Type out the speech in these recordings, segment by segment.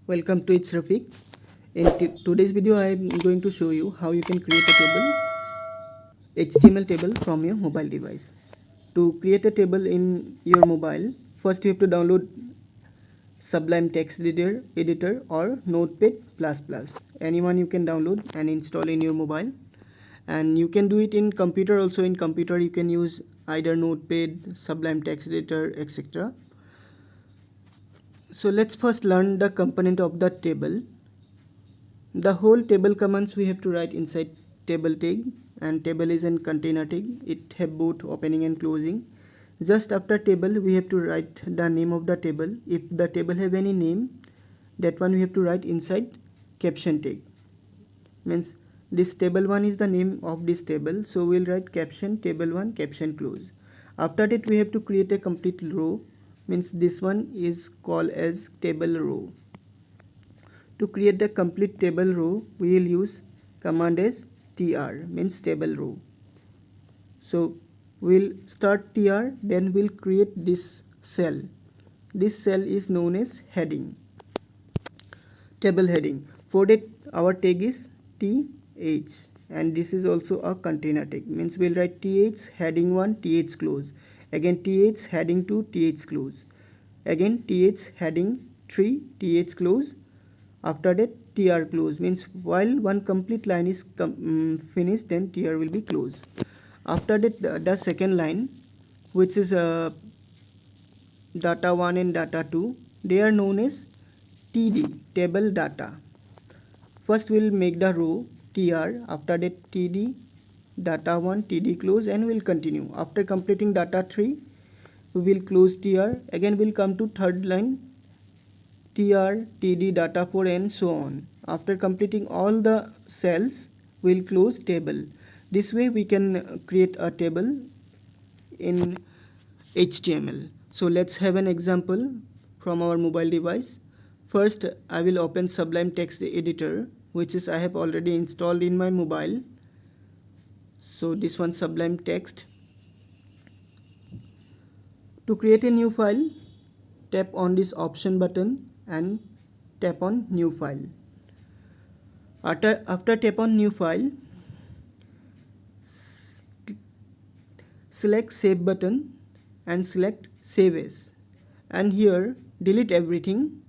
Welcome to It's Rafiq. In today's video, I am going to show you how you can create a table, HTML table from your mobile device. To create a table in your mobile, first you have to download Sublime Text Editor or Notepad++. Anyone you can download and install in your mobile. And you can do it in computer also. In computer, you can use either Notepad, Sublime Text Editor, etc. So let's first learn the component of the table. The whole table commands we have to write inside table tag, and table is in container tag. It have both opening and closing. Just after table we have to write the name of the table. If the table have any name, that one we have to write inside caption tag. Means this table 1 is the name of this table, so we'll write caption table 1 caption close. After that we have to create a complete row, means this one is called as table row. To create the complete table row, we will use command as tr, means table row. So we'll start tr, then we'll create this cell. This cell is known as heading, table heading. For that our tag is th, and this is also a container tag, means we'll write th heading 1 th close, again th heading 2 th close, again th heading 3 th close. After that tr close, means while one complete line is finished, then tr will be closed. After that the second line, which is data 1 and data 2, they are known as td, table data. First we'll make the row tr, after that td data 1 td close, and we'll continue. After completing data 3, we will close tr, again we'll come to third line tr, td, data 4, and so on. After completing all the cells, we'll close table. This way we can create a table in HTML. So let's have an example from our mobile device. First I will open Sublime Text Editor, which is I have already installed in my mobile. So this one, Sublime Text. To create a new file, tap on this option button and tap on new file. After tap on new file, select save button and select save as, and here delete everything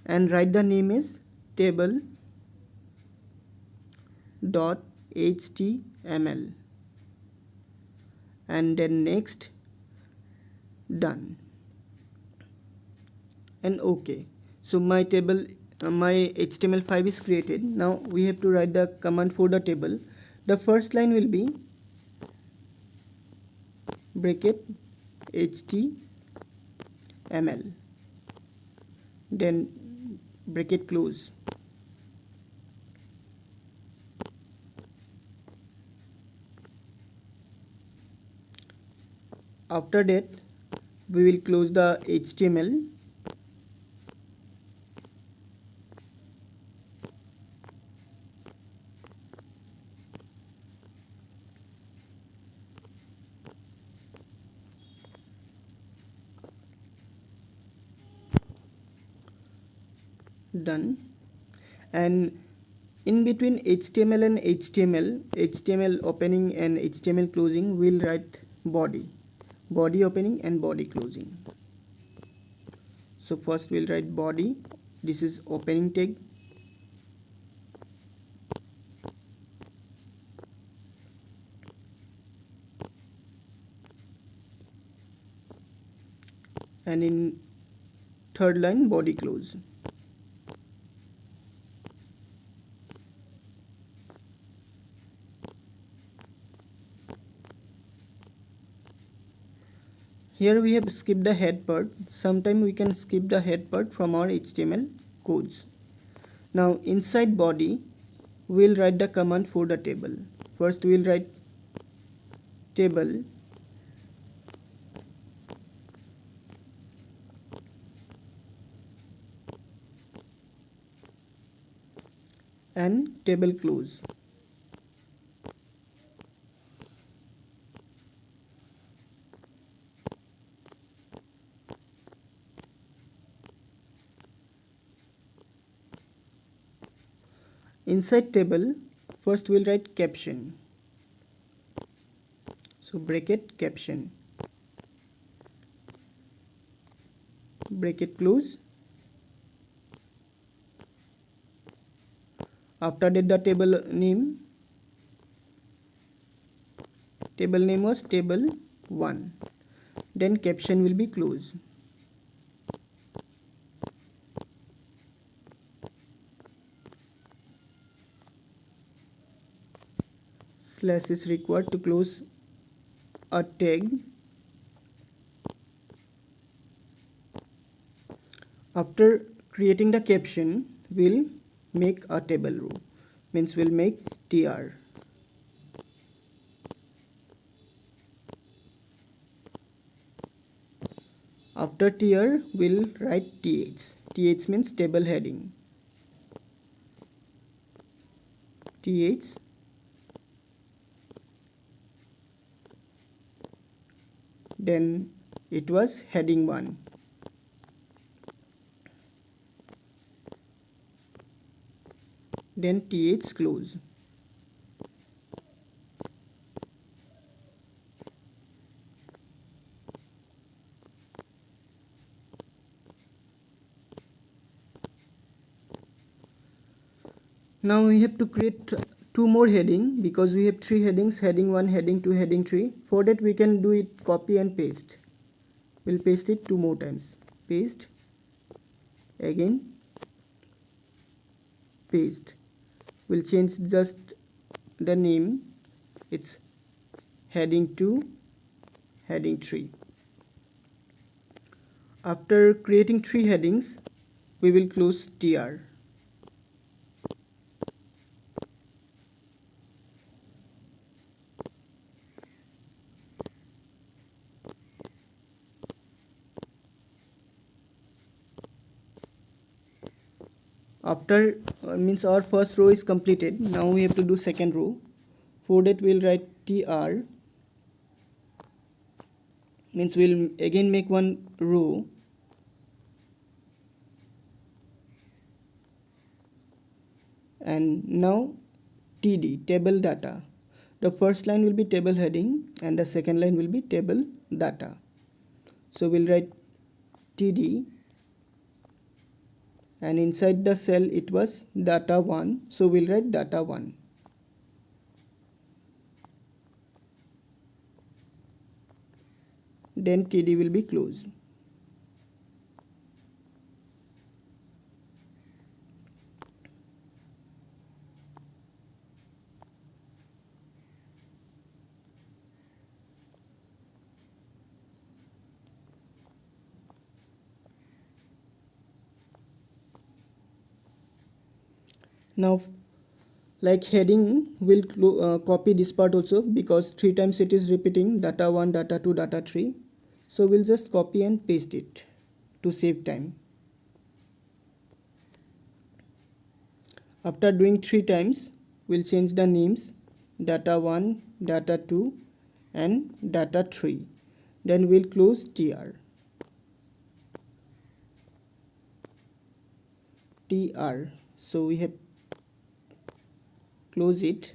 and write the name as table.html, and then next, done, and OK. So my table, my HTML5 is created. Now we have to write the command for the table. The first line will be bracket html, then bracket close. After that we will close the HTML. Done. And in between HTML and HTML opening and HTML closing, we'll write body opening and body closing. So first we'll write body. This is opening tag, and in third line body close. Here we have skipped the head part. Sometime we can skip the head part from our HTML codes. Now inside body, we'll write the command for the table. First we'll write table and table close. Inside table, first we'll write caption. So bracket caption, bracket close. After that, the table name was table 1. Then caption will be close. Slash is required to close a tag. After creating the caption, we'll make a table row, means we'll make tr. After tr, we'll write th. Th means table heading. Th. Then it was heading 1. Then th close. Now we have to create 2 more heading, because we have 3 headings, heading 1, heading 2, heading 3. For that we can do it copy and paste. We'll paste it 2 more times. Paste, again paste. We'll change just the name. It's heading 2, heading 3. After creating 3 headings, we will close tr. After means our first row is completed. Now we have to do second row. For that we'll write tr, means we'll again make one row. And now td, table data. The first line will be table heading and the second line will be table data. So we'll write td, and inside the cell it was data 1, so we'll write data 1. Then td will be closed. Now like heading, we'll copy this part also, because 3 times it is repeating data 1, data 2, data 3. So we'll just copy and paste it to save time. After doing 3 times, we'll change the names data 1, data 2 and data 3. Then we'll close tr. So we have close it.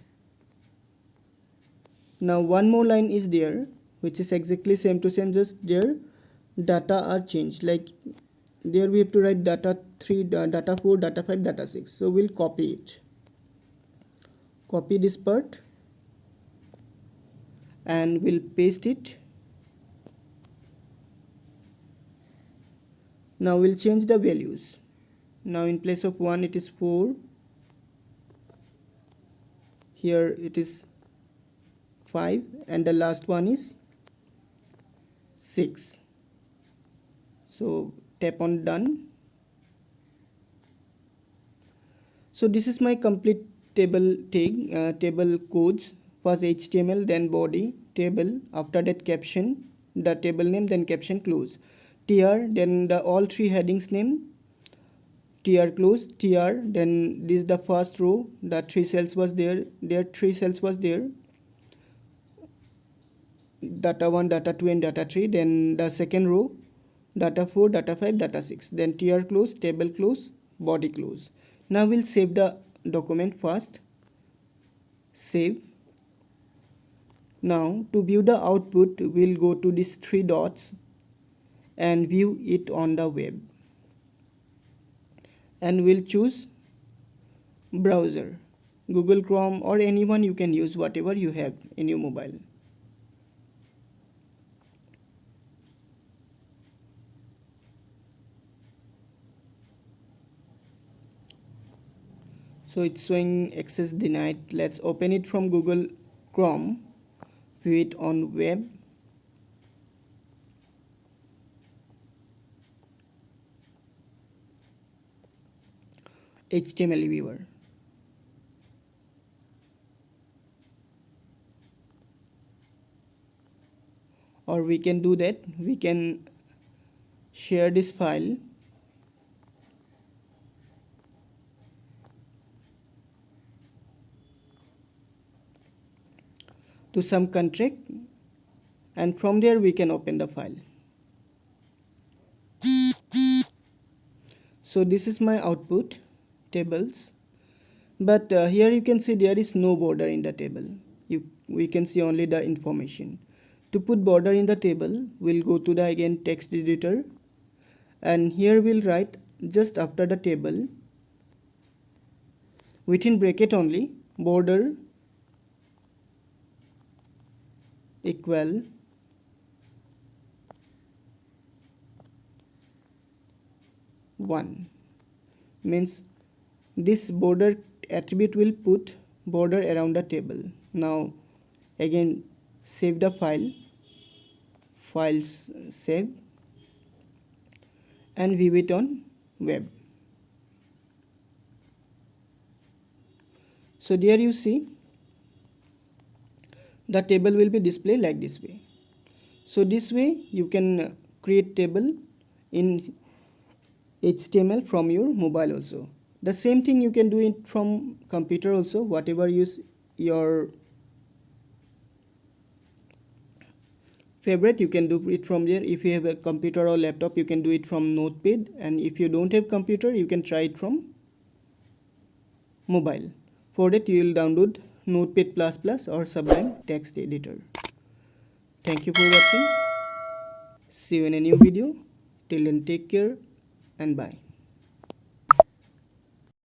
Now one more line is there, which is exactly same to same, just their data are changed. Like there we have to write data 3, data 4, data 5, data 6. So we'll copy it. Copy this part and we'll paste it. Now we'll change the values. Now in place of 1 it is 4. Here it is 5 and the last one is 6. So tap on done. So this is my complete table tag, table codes. First HTML, then body, table, after that caption, the table name, then caption close. tr, then the all 3 headings name, tr close, tr, then this is the first row, the 3 cells was there, 3 cells was there, data 1, data 2 and data 3. Then the second row, data 4, data 5, data 6. Then tr close, table close, body close. Now we'll save the document first, save. Now to view the output, we'll go to these three dots and view it on the web, and we'll choose browser, Google Chrome, or anyone you can use, whatever you have in your mobile. So it's showing access denied. Let's open it from Google Chrome, view it on web. HTML viewer. Or we can do that, we can share this file to some contract, and from there we can open the file. So this is my output tables, but here you can see there is no border in the table. We can see only the information. To put border in the table, we'll go to the again text editor, and here we'll write just after the table, within bracket only, border equal one. Means this border attribute will put border around the table. Now again save the file, files save, and view it on web. So there you see the table will be displayed like this way. So this way you can create table in HTML from your mobile also. The same thing you can do it from computer also, whatever use your favorite, you can do it from there. If you have a computer or laptop, you can do it from Notepad, and if you don't have computer, you can try it from mobile. For that you will download Notepad++ or Sublime text editor. Thank you for watching. See you in a new video. Till then, take care and bye.